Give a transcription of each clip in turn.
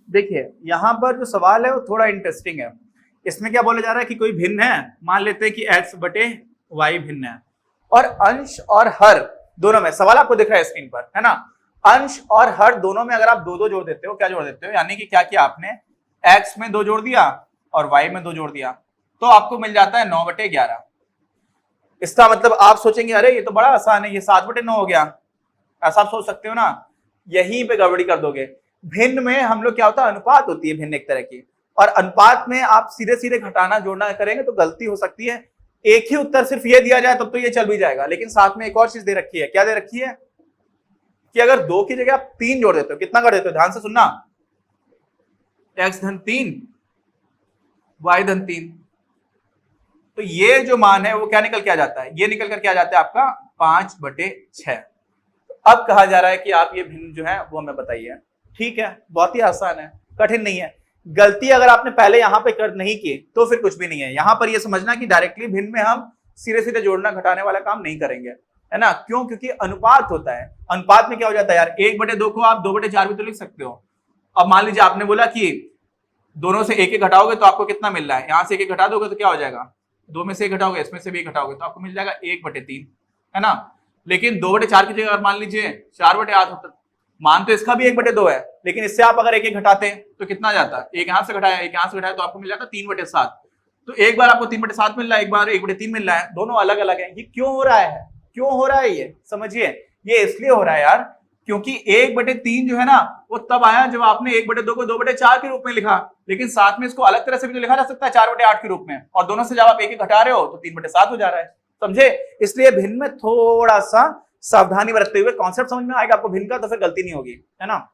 देखिए यहां पर जो सवाल है वो थोड़ा इंटरेस्टिंग है। इसमें क्या बोला जा रहा है कि कोई भिन्न है, मान लेते हैं कि x बटे y भिन्न है, और अंश और हर दोनों में, सवाल आपको दिख रहा है स्क्रीन पर, है ना, अंश और हर दोनों में अगर आप दो दो जोड़ देते हो, क्या जोड़ देते हो, यानी कि क्या किया आपने, x में 2 जोड़ दिया और y में 2 जोड़ दिया, तो आपको मिल जाता है 9 बटे 11। इसका मतलब आप सोचेंगे अरे ये तो बड़ा आसान है, ये 7 बटे 9 हो गया, ऐसा आप सोच सकते हो ना, यहीं पे गड़बड़ी कर दोगे। भिन्न में हम लोग क्या होता है, अनुपात होती है भिन्न एक तरह की, और अनुपात में आप सीधे सीधे घटाना जोड़ना करेंगे तो गलती हो सकती है। एक ही उत्तर सिर्फ ये दिया जाए तब तो ये चल भी जाएगा, लेकिन साथ में एक और चीज दे रखी है। क्या दे रखी है कि अगर 2 की जगह आप 3 जोड़ देते हो, कितना कर देते हो, ध्यान से सुनना, x धन 3 y धन 3, तो ये जो मान है वो क्या निकल के आ जाता है, ये निकल कर क्या जाता है आपका 5 बटे 6। अब कहा जा रहा है कि आप ये भिन्न जो है वो हमें बताइए। ठीक है, बहुत ही आसान है, कठिन नहीं है। गलती अगर आपने पहले यहां पे कर नहीं की तो फिर कुछ भी नहीं है। यहां पर ये समझना कि डायरेक्टली भिन्न में हम सीधे सीधे जोड़ना घटाने वाला काम नहीं करेंगे, है ना, क्यों, क्योंकि अनुपात होता है। अनुपात में क्या हो जाता है यार, 1/2 को आप 2/4 भी तो लिख सकते हो। अब मान लीजिए आपने बोला कि दोनों से एक एक घटाओगे तो आपको कितना मिल रहा है, यहां से एक घटा दोगे तो क्या हो जाएगा, 2 में से एक घटाओगे, इसमें से भी एक घटाओगे तो आपको मिल जाएगा 1/3, है ना। लेकिन 2/4 की जगह अगर मान लीजिए 4/8 होता, मान तो इसका भी 1/2 है, लेकिन इससे आप अगर एक एक घटाते तो कितना जाता, एक यहां से घटाया एक यहां से घटाया तो आपको मिल जाता 3/7। तो एक बार आपको 3/7 मिल रहा है, एक बार 1/3 मिल रहा है, दोनों अलग अलग है। ये क्यों हो रहा है, क्यों हो रहा है, ये समझिए, ये इसलिए हो रहा है यार क्योंकि 1/3 जो है ना वो तब आया जब आपने 1/2 को 2/4 के रूप में लिखा, लेकिन साथ में इसको अलग तरह से भी तो लिखा जा सकता है 4/8 के रूप में, और दोनों से जब आप एक एक घटा रहे हो तो 3/7 हो जा रहा है, समझे। इसलिए भिन्न में थोड़ा सा सावधानी बरतते हुए, कॉन्सेप्ट समझ में आएगा आपको भिन्न का तो फिर गलती नहीं होगी, है ना।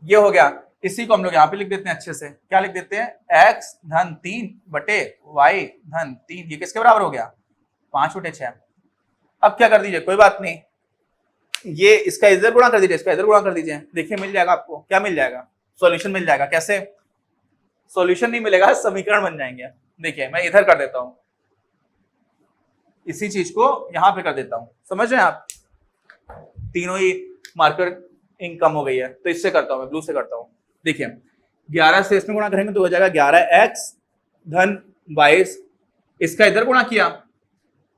ये हो गया, इसी को हम लोग यहाँ पे लिख देते हैं अच्छे से, क्या लिख देते हैं, x धन 3 बटे y धन 3, ये किसके बराबर हो गया, 5/6। अब क्या कर दीजिए, कोई बात नहीं, ये इसका इधर गुणा कर दीजिए, इसका इधर गुणा कर दीजिए, देखिए मिल जाएगा आपको, क्या मिल जाएगा, सॉल्यूशन मिल जाएगा। कैसे, सॉल्यूशन नहीं मिलेगा, समीकरण बन जाएंगे। देखिए मैं इधर कर देता हूं, इसी चीज को यहां पे कर देता हूं, समझ रहे हैं आप, तीनों ही मार्कर इंक कम हो गई है तो इससे करता हूं, मैं ब्लू से करता हूं। देखिए 11 से इसमें गुणा करेंगे तो हो जाएगा 11x धन 22, इसका इधर गुणा किया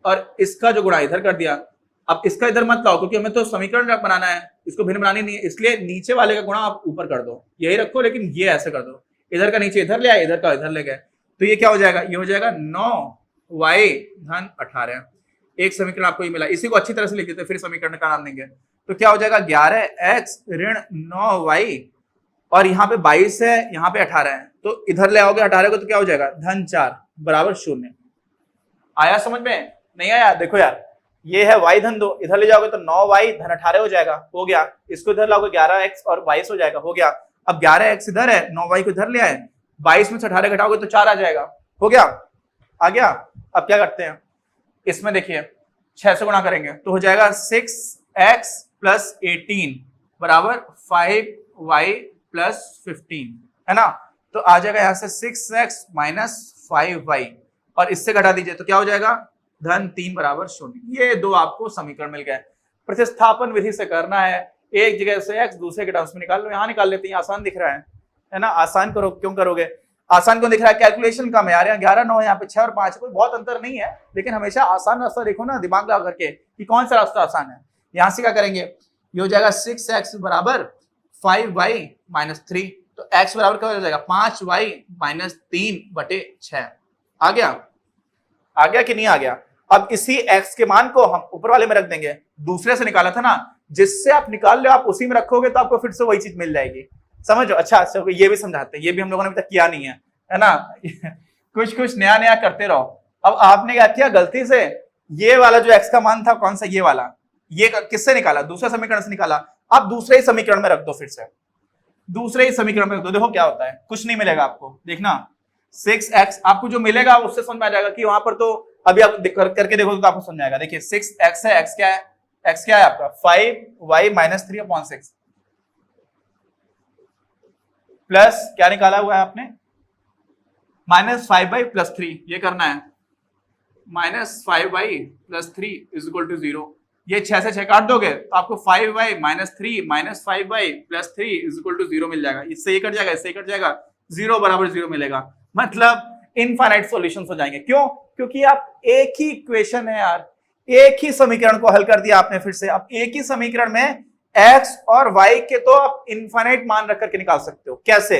और इसका जो गुणा इधर कर दिया। अब इसका इधर मत लाओ क्योंकि हमें तो समीकरण बनाना है, इसको भिन्न बनानी नहीं है, इसलिए नीचे वाले का गुणा आप ऊपर कर दो, यही रखो, लेकिन ये ऐसे कर दो, इधर का नीचे इधर ले आए, इधर का इधर ले गए, तो ये क्या हो जाएगा, ये हो जाएगा 9y धन 18। एक समीकरण आपको ये मिला, इसी को अच्छी तरह से लिख देते फिर समीकरण का नाम देंगे, तो क्या हो जाएगा 11x ऋण 9y, और यहाँ पे 22 है, यहाँ पे 18 है, तो इधर ले आओगे 18 को तो क्या हो जाएगा धन 4 बराबर 0। आया समझ में, नहीं आया, देखो यार ये है y धन 2, इधर ले जाओगे तो 9y धन 18 हो जाएगा, हो गया, इसको इधर लाओगे 11x और 22 हो जाएगा, हो गया। अब 11x इधर है, 9y को इधर ले आए, 22 में से 18 घटाओगे तो 4 आ जाएगा, हो गया, आ गया। अब क्या करते हैं, इसमें देखिए 6 से गुणा करेंगे तो हो जाएगा 6x प्लस 18 बराबर 5y प्लस 15, है ना। तो आ जाएगा यहां से 6x माइनस 5y, और इससे घटा दीजिए तो क्या हो जाएगा धन 3 बराबर 0। ये दो आपको समीकरण मिल गए। प्रतिस्थापन विधि से करना है, एक जगह से x दूसरे के टर्म्स में निकाल लो, यहां निकाल लेते हैं, आसान दिख रहा है ना। आसान करो, क्यों करोगे, आसान क्यों दिख रहा है, कैलकुलेशन कम है यार, यहाँ 11 9 यहाँ पे 6 और 5 है, कोई बहुत अंतर नहीं है, लेकिन हमेशा आसान रास्ता देखो ना, दिमाग लगा करके कि कौन सा रास्ता आसान है। यहां से क्या करेंगे, ये हो जाएगा 6x बराबर 5y माइनस 3, तो x बराबर क्या हो जाएगा 5y माइनस 3/6। आ गया कि नहीं आ गया। अब इसी x के मान को हम ऊपर वाले में रख देंगे, दूसरे से निकाला था ना, जिससे आप निकाल लो आप उसी में रखोगे तो आपको फिर से वही चीज मिल जाएगी, समझो। अच्छा ये भी समझाते हैं, ये भी हम लोगों ने अभी तक किया नहीं है ना कुछ नया करते रहो। अब आपने क्या किया गलती से, ये वाला जो x का मान था कौन सा, ये वाला, ये किससे निकाला, दूसरे समीकरण से निकाला। अब दूसरे ही समीकरण में रख दो, फिर से दूसरे ही समीकरण में रख दो, देखो क्या होता है, कुछ नहीं मिलेगा आपको, देखना 6x आपको जो मिलेगा उससे समझ में आ जाएगा कि वहां पर तो अभी आप करके देखो तो आपको समझ आएगा। देखिए 6x है, x क्या है, x क्या है आपका 5y माइनस 3/6 प्लस क्या निकाला हुआ है आपने, -5y + 3, ये करना है, minus 5y plus 3 is equal to 0। ये 6 से 6 काट दोगे तो आपको 5y minus 3 minus 5y plus 3 is equal to 0 मिल जाएगा। इससे ये कट जाएगा, इससे कट जाएगा, 0 बराबर 0 मिलेगा। मतलब इनफाइनाइट सॉल्यूशंस हो जाएंगे। क्यों? क्योंकि आप एक ही इक्वेशन है यार, एक ही समीकरण को हल कर दिया आपने फिर से। आप एक ही समीकरण में x और y के तो आप इनफाइनाइट मान रख करके निकाल सकते हो। कैसे?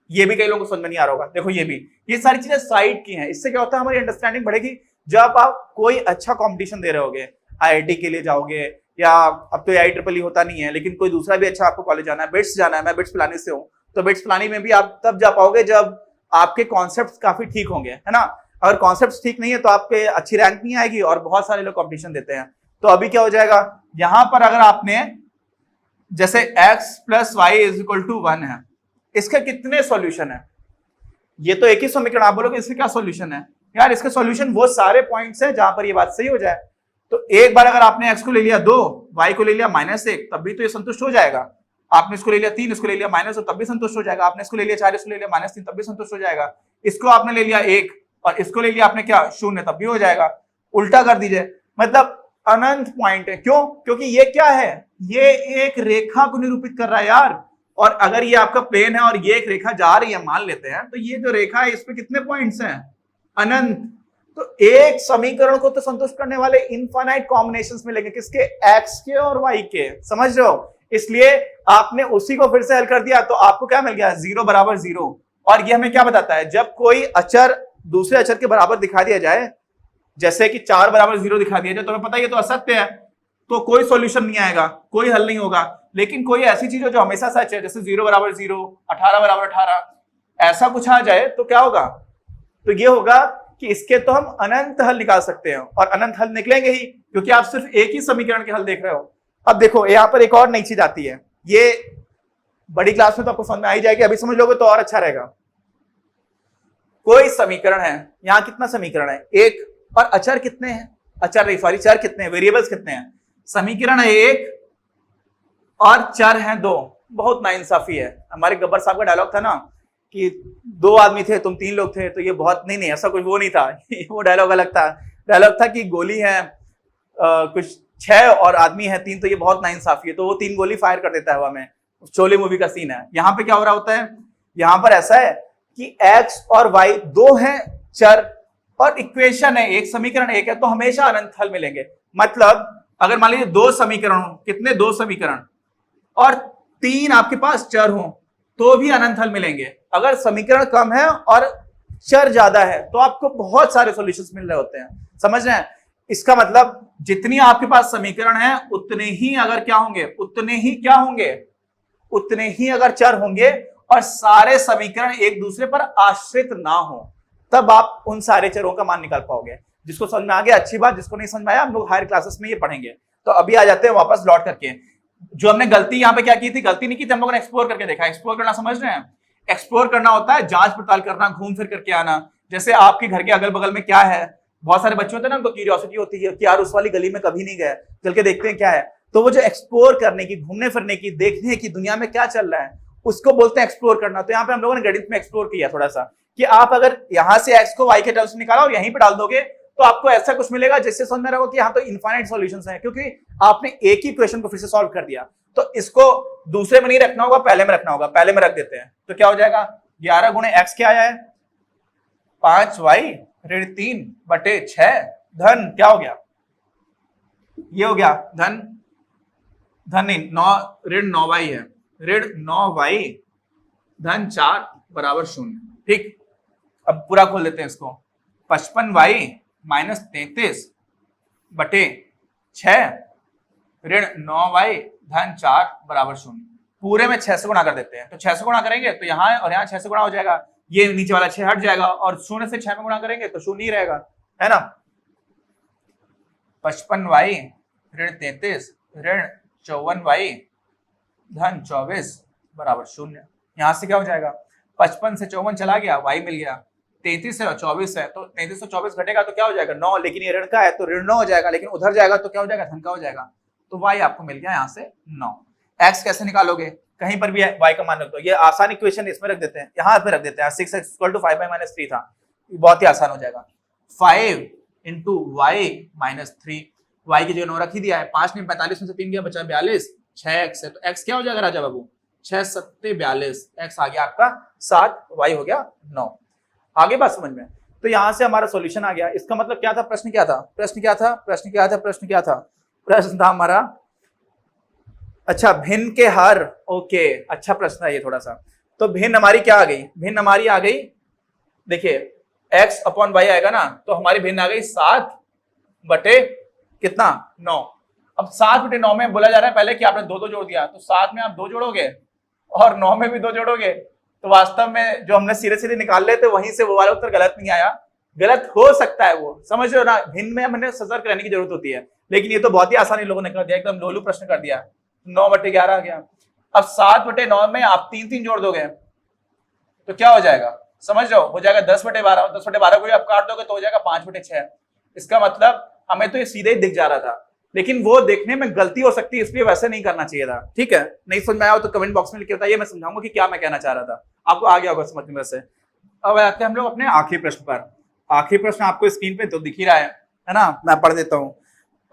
ये भी कई लोगों को समझ में नहीं आ रहा होगा। देखो ये सारी चीजें साइड की हैं। इससे क्या होता है, हमारी अंडरस्टैंडिंग बढ़ेगी। जब आप कोई अच्छा कंपटीशन दे रहे होगे, आईआईटी के लिए जाओगे, या अब तो IEEE होता नहीं है, लेकिन कोई दूसरा भी अच्छा आपको कॉलेज जाना है, बिट्स जाना है, मैं बिट्स पिलानी से हूँ, तो बिट्स पिलानी में भी आप तब जा पाओगे जब आपके कॉन्सेप्ट काफी ठीक होंगे, है ना। अगर कॉन्सेप्ट ठीक नहीं है तो आपके अच्छी रैंक नहीं आएगी, और बहुत सारे लोग कॉम्पिटिशन देते हैं। तो अभी क्या हो जाएगा, यहां पर अगर आपने जैसे x plus Y is equal to 1 है, इसके कितने सॉल्यूशन है? ये तो एक ही समीकरण, आप बोलोगे इसके क्या सॉल्यूशन है? यार इसके सॉल्यूशन वो सारे पॉइंट्स हैं जहां पर ये बात सही हो जाए। तो एक बार अगर आपने x को ले लिया 2, y को ले लिया -1, तब भी तो ये संतुष्ट हो जाएगा। आपने इसको ले लिया 3, इसको ले लिया -2, तब भी संतुष्ट हो जाएगा। आपने इसको ले लिया 4, इसको ले लिया -3, तब भी संतुष्ट हो जाएगा। इसको आपने ले लिया 1 और इसको ले लिया आपने क्या 0, तब भी हो जाएगा। उल्टा कर दीजिए, मतलब अनंत पॉइंट है। क्यों? क्योंकि ये क्या है, ये एक रेखा को निरूपित कर रहा है यार। और अगर ये आपका प्लेन है और ये एक रेखा जा रही है, मान लेते हैं, तो ये जो रेखा है इस पे कितने पॉइंट्स हैं? अनंत। तो एक समीकरण को तो संतुष्ट करने वाले इनफाइनाइट कॉम्बिनेशंस मिलेंगे, किसके? एक्स के और वाई के। समझ रहे हो? इसलिए आपने उसी को फिर से हल कर दिया तो आपको क्या मिल गया? 0 बराबर 0। और ये हमें क्या बताता है, जब कोई अचर दूसरे अचर के बराबर दिखा दिया जाए, जैसे कि 4 बराबर 0 दिखा दिया जाए, तो हमें पता है ये तो असत्य है, तो कोई सॉल्यूशन नहीं आएगा, कोई हल नहीं होगा। लेकिन कोई ऐसी चीज हो जो हमेशा सच है, जैसे 0 बराबर 0, 18 बराबर 18, ऐसा कुछ आ जाए तो क्या होगा? तो ये होगा कि इसके तो हम अनंत हल निकाल सकते हैं, और अनंत हल निकलेंगे ही, क्योंकि आप सिर्फ एक ही समीकरण के हल देख रहे हो। अब देखो यहाँ पर एक और नई चीज आती है, ये बड़ी क्लास में तो आपको समझ में आ ही जाएगी, अभी समझ लोगे तो और अच्छा रहेगा। कोई समीकरण है, यहाँ कितना समीकरण है? एक, और अचर कितने हैं? अचर नहीं, सॉरी, चर कितने हैं? वेरिएबल्स कितने हैं? समीकरण है 1 और चर हैं 2। बहुत नाइंसाफी है। हमारे गब्बर साहब का डायलॉग था ना कि 2 आदमी थे, तुम 3 लोग थे, तो ये बहुत नहीं, ऐसा कुछ वो नहीं था। वो डायलॉग अलग था। डायलॉग था कि गोली है कुछ 6 और आदमी है 3, तो ये बहुत नाइंसाफी है। तो वो 3 गोली फायर कर देता है हवा में। शोले मूवी का सीन है। यहाँ पे क्या हो रहा होता है, यहाँ पर ऐसा है कि x और y 2 हैं चर, और इक्वेशन है एक, समीकरण 1 है, तो हमेशा अनंत हल मिलेंगे। मतलब अगर मान लीजिए 2 समीकरण हो, कितने? 2 समीकरण, और 3 आपके पास चर हो, तो भी अनंत हल मिलेंगे। अगर समीकरण कम है और चर ज्यादा है तो आपको बहुत सारे सॉल्यूशंस मिल रहे होते हैं। समझ रहे हैं? इसका मतलब जितनी आपके पास समीकरण है उतने ही अगर क्या होंगे, उतने ही अगर चर होंगे, और सारे समीकरण एक दूसरे पर आश्रित ना हो, तब आप उन सारे चरों का मान निकाल पाओगे। जिसको समझ में आ गया अच्छी बात, जिसको नहीं समझ में आया हम लोग हायर क्लासेस में ये पढ़ेंगे। तो अभी आ जाते हैं वापस लौट करके। जो हमने गलती यहाँ पे क्या की थी, गलती नहीं की थी, हम लोगों ने एक्सप्लोर करके देखा। एक्सप्लोर करना समझ रहे हैं? एक्सप्लोर करना होता है जांच पड़ताल करना, घूम फिर करके आना। जैसे आपके घर के अगल बगल में क्या है, बहुत सारे बच्चे होते हैं ना, उनको क्यूरियोसिटी होती है कि यार उस वाली गली में कभी नहीं गए, चल के देखते हैं क्या है। तो वो जो एक्सप्लोर करने की, घूमने फिरने की, देखने की दुनिया में क्या चल रहा है, उसको बोलते हैं एक्सप्लोर करना। तो यहाँ पे हम लोगों ने गणित में एक्सप्लोर किया थोड़ा सा, कि आप अगर यहाँ से x को y के टर्म्स में निकाला और यहीं पे डाल दोगे तो आपको ऐसा कुछ मिलेगा जिससे समझ में रहेगा कि यहाँ तो इनफाइनाइट सॉल्यूशंस हैं, क्योंकि आपने एक ही क्वेश्चन को फिर से सॉल्व कर दिया। तो इसको दूसरे में नहीं रखना होगा, पहले में रखना होगा। पहले में रख देते हैं तो क्या हो जाएगा, 11 गुणे x क्या आया है, 5y ऋण 3 बटे 6 धन क्या हो गया, ये हो गया धन नहीं 9 ऋण 9y है, ऋण 9y धन 4 बराबर 0। ठीक, अब पूरा खोल लेते हैं इसको। 55y माइनस 33 बटे 6 ऋण 9y धन 4 बराबर 0। पूरे में 6 से गुणा कर देते हैं। तो 6 से गुणा करेंगे तो यहाँ और यहाँ 6 से गुणा हो जाएगा, ये नीचे वाला 6 हट जाएगा, और 0 से 6 में गुणा करेंगे तो 0 ही रहेगा, है ना। 55y ऋण 33 ऋण 54y धन 24 बराबर 0। यहां से क्या हो जाएगा, 55 से 54 चला गया, y मिल गया। 33 है और 24 है, तो 33 से 24 घटेगा तो क्या हो जाएगा 9, लेकिन ये ऋण का है तो ऋण 9 हो जाएगा, लेकिन उधर जाएगा तो क्या हो जाएगा, धन का हो जाएगा। तो y आपको मिल गया यहाँ से 9। x कैसे निकालोगे, कहीं पर भी y का मान रख दो। ये आसान इक्वेशन इसमें रख देते हैं, यहाँ पे रख देते हैं। 6x = 5y - 3 था, बहुत ही आसान हो जाएगा। 5 इंटू वाई माइनस 3। वाई की जगह 9 रख ही दिया है, 5 ने 45 में से 3 गया बचा 42, 6x है, तो x क्या हो जाएगा राजा बाबू, 6 सत्ते 42, x आ गया आपका 7, y हो गया 9। आगे बात समझ में? तो यहां से हमारा सॉल्यूशन आ गया। इसका मतलब क्या था, प्रश्न क्या था, प्रश्न क्या था, प्रश्न क्या था, प्रश्न क्या था, प्रश्न था हमारा, अच्छा भिन्न के हर, ओके अच्छा प्रश्न है ये थोड़ा सा। तो भिन्न हमारी क्या आ गई, भिन्न हमारी आ गई, देखिए x अपॉन वाई आएगा ना, तो हमारी भिन्न आ गई 7 बटे कितना 9। अब 7 बटे 9 में बोला जा रहा है पहले कि आपने 2 जोड़ दिया, तो 7 में आप 2 जोड़ोगे और 9 में भी 2 जोड़ोगे, तो वास्तव में जो हमने सीधे सीधे निकाल ले थे वहीं से वो वाला उत्तर गलत नहीं आया। गलत हो सकता है वो, समझ रहे हो ना, भिन्न में हमें सतर्क रहने की जरूरत होती है, लेकिन ये तो बहुत ही आसानी लोगों ने कर दिया, एकदम लोलू प्रश्न कर दिया। 9 बटे 11 आ गया। अब 7 बटे 9 में आप 3 जोड़ दोगे तो क्या हो जाएगा, समझ रहे हो जाएगा 10 बटे 12, 10 बटे 12 को आप काट दोगे तो हो जाएगा 5 बटे 6। इसका मतलब हमें तो ये सीधे ही दिख जा रहा था, लेकिन वो देखने में गलती हो सकती है, इसलिए वैसे नहीं करना चाहिए था। ठीक है, नहीं समझ में आया तो कमेंट बॉक्स में लिख के बताइए, मैं समझाऊंगा कि क्या मैं कहना चाह रहा था, आपको आ गया होगा समझ में वैसे। अब आते हैं हम लोग अपने आखिरी प्रश्न पर। आखिरी प्रश्न आपको स्क्रीन पे तो दिख ही रहा है ना, मैं पढ़ देता हूँ।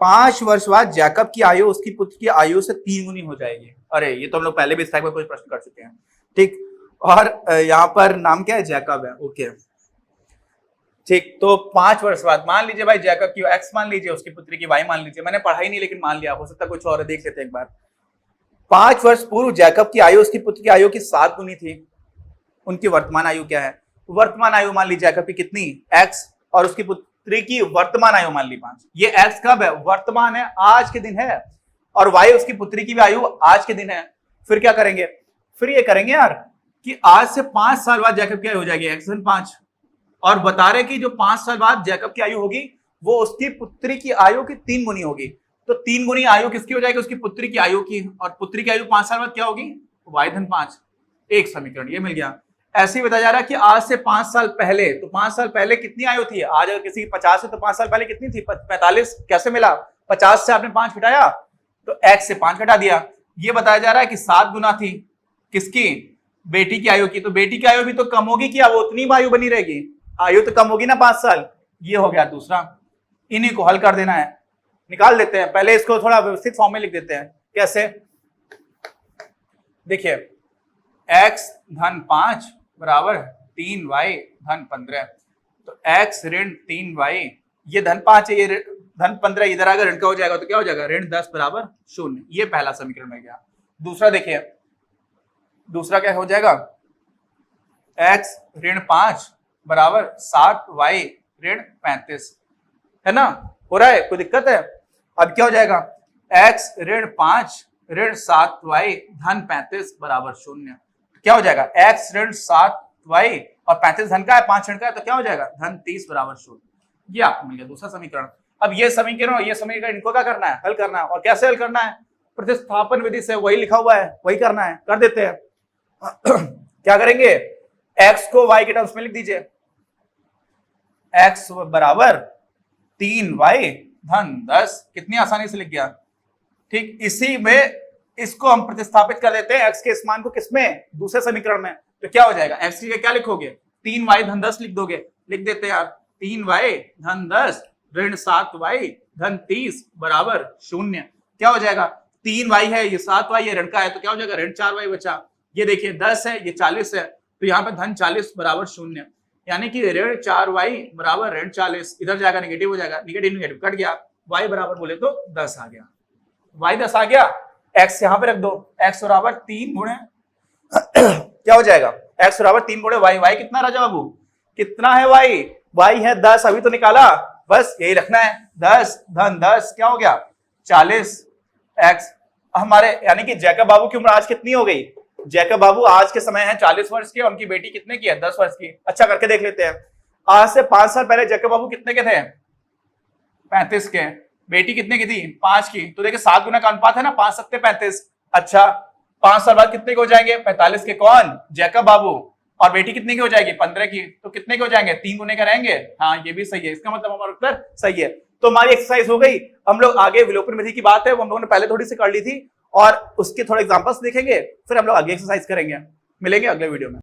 5 वर्ष बाद जैकब की आयु उसकी पुत्र की आयु से 3 गुनी हो जाएगी। अरे ये तो हम लोग पहले भी इस टाइप का कुछ प्रश्न कर चुके हैं, ठीक। और यहाँ पर नाम क्या है, जैकब है, ओके ठीक। तो 5 वर्ष बाद मान लीजिए भाई जैकब की एक्स मान लीजिए, उसकी पुत्री की वाई मान लीजिए, मैंने पढ़ा ही नहीं लेकिन मान लिया, हो सकता कुछ और देख लेते एक बार। 5 वर्ष पूर्व जैकब की आयु उसकी पुत्र की आयु की 7 गुनी थी। उनकी वर्तमान आयु क्या है, वर्तमान आयु मान ली जैकब की कितनी, x, और उसकी पुत्री की वर्तमान आयु मान ली 5। ये x कब है, वर्तमान है, आज के दिन है, और y उसकी पुत्री की भी आयु आज के दिन है। फिर क्या करेंगे, फिर ये करेंगे यार कि आज से 5 साल बाद जैकब की आयु हो जाएगी x 5, और बता रहे कि जो 5 साल बाद जैकब की आयु होगी वो उसकी पुत्री की आयु की 3 गुनी होगी। तो 3 गुनी आयु किसकी हो जाएगी, उसकी पुत्री की आयु की, और पुत्री की आयु 5 साल बाद क्या होगी, y 5। एक समीकरण ये मिल गया। ऐसे ही बताया जा रहा है कि आज से 5 साल पहले, तो 5 साल पहले कितनी आयु थी, आज अगर किसी की 50 है तो 5 साल पहले कितनी थी, 45। कैसे मिला, 50 से आपने 5 घटाया तो x से 5 घटा दिया। ये बताया जा रहा है कि 7 गुना थी किसकी, बेटी की आयु की, तो बेटी की आयु भी तो कम होगी क्या, वो उतनी आयु बनी रहेगी, आयु तो कम होगी ना 5 साल। ये हो गया दूसरा, इन्हीं को हल कर देना है, निकाल देते हैं। पहले इसको थोड़ा व्यवस्थित फॉर्म में लिख देते हैं, कैसे, देखिए x धन 5 बराबर 3y धन 15, तो x ऋण 3y, ये धन 5 है, ये धन 15 इधर अगर ऋण का हो जाएगा तो क्या हो जाएगा, ऋण 10 बराबर 0। ये पहला समीकरण में गया। दूसरा देखिए, दूसरा क्या हो जाएगा, x ऋण 5 बराबर 7y ऋण 35, है ना, हो रहा है, कोई दिक्कत है। अब क्या हो जाएगा, x ऋण 5 ऋण 7y धन 35 बराबर 0। क्या हो जाएगा, x ऋण 7y और 35 धन का है, 5 ऋण का है, तो क्या हो जाएगा, धन 30 बराबर 0। ये आपको मिल गया दूसरा समीकरण। अब ये समीकरण इनको क्या करना है, हल करना है। और कैसे हल करना है, प्रतिस्थापन विधि से, वही लिखा हुआ है वही करना है, कर देते हैं। क्या करेंगे, x को y के टर्म्स में लिख दीजिए, x बराबर 3y धन 10, कितनी आसानी से लिख गया, ठीक। इसी में इसको हम प्रतिस्थापित कर देते हैं, x के इस मान को किसमें, दूसरे समीकरण में, तो क्या हो जाएगा, x की क्या लिखोगे, 3y धन 10 लिख दोगे, लिख देते हैं यार, 3y धन 10 ऋण 7y धन 30 बराबर 0। क्या हो जाएगा, 3y है, ये 7y है, ऋण का है, तो क्या हो जाएगा, ऋण 4y बचा। ये देखिए 10 है, ये 40 है, तो यहाँ पे धन 40 बराबर 0, यानी कि ऋण 4y बराबर ऋण 40, इधर जाएगा नेगेटिव हो जाएगा, नेगेटिव कट गया, y बराबर बोले तो 10 आ गया, y 10 आ गया। x यहाँ पे रख दो, x बराबर 3 गुणे क्या हो जाएगा, x बराबर 3 गुणे y, y कितना राजा बाबू, कितना है y है 10, अभी तो निकाला, बस यही रखना है, 10 धन 10 क्या हो गया 40 x। हमारे यानी कि जैकब बाबू की उम्र आज कितनी हो गई, जैकब बाबू आज के समय है 40 वर्ष के, उनकी बेटी कितने की है, 10 वर्ष की। अच्छा करके देख लेते हैं, आज से 5 साल पहले जैकब बाबू कितने के थे, 35 के, बेटी कितने की थी, 5 की, तो देखिए 7 गुना का अनुपात है ना, 5 सत्ते 35। अच्छा 5 साल बाद कितने के हो जाएंगे, 45 के, कौन, जैकब बाबू, और बेटी कितने की हो जाएगी, 15 की, तो कितने के हो जाएंगे, 3 गुने का रहेंगे। हाँ ये भी सही है, इसका मतलब हमारा उत्तर सही है। तो हमारी एक्सरसाइज हो गई। हम लोग आगे विलोपन विधि की बात है वो हम लोगों ने पहले थोड़ी सी कर ली थी, और उसके थोड़े एग्जांपल्स देखेंगे, फिर हम लोग आगे एक्सरसाइज करेंगे। मिलेंगे अगले वीडियो में।